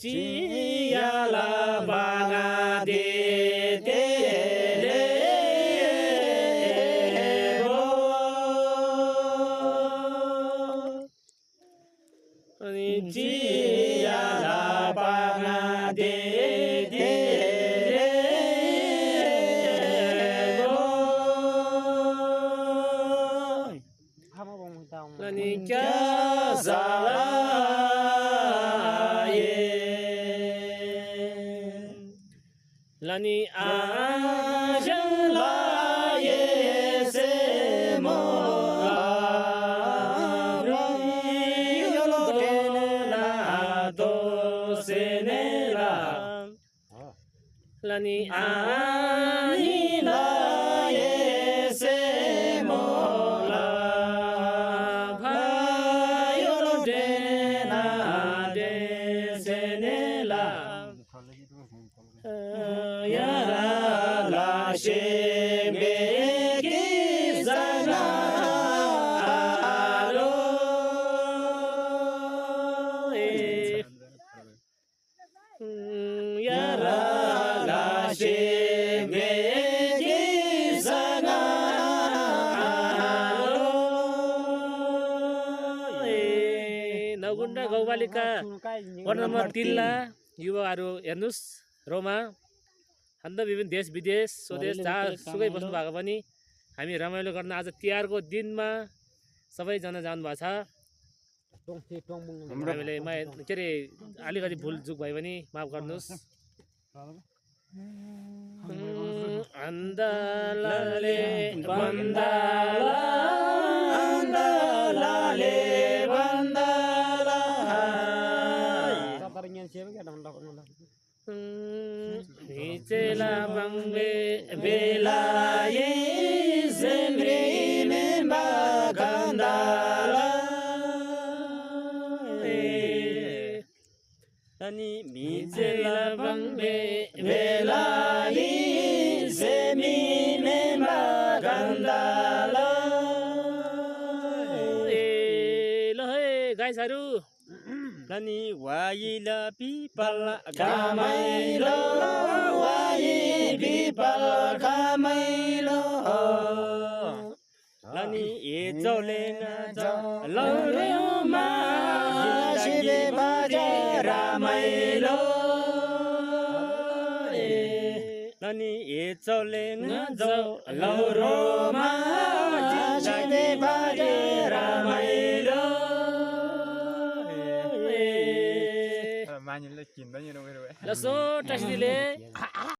चियाला बागा दे अनि चियाला बागा दे अनि क्या जाला lani ajala ye se mo yolo na do se ne la lani ani la ye se mo la yolo na de se ne la yara la sheme ki zana lo yara la sheme ki zana lo नगुन्डा गौपालिका ward number 3 ला युवाहरू हेर्नुस् रोमा अन्त विभिन्न देश विदेश स्वदेश जहाँसुकै बस्नु भएको पनि हामी रमाइलो गर्न आज तिहारको दिनमा सबैजना जानुभएको छ। हामीले के अरे अलिकति भुलचुक भयो भने माफ गर्नुहोस्। अन्दालाले बन्दाला अन्दालाले बन्दाला Nicela bangbe belaye zemre memba kandala Tani Nicela bangbe belaye zemi memba kandala Lo he guys haru Lani waila pipal kamailo wai pipal kamailo Lani e jolenga jolore ma shide baje ramailo Lani e jolenga jolore ma shide baje ramailo Manyan lekin banyak orang. Lasso, tas dile.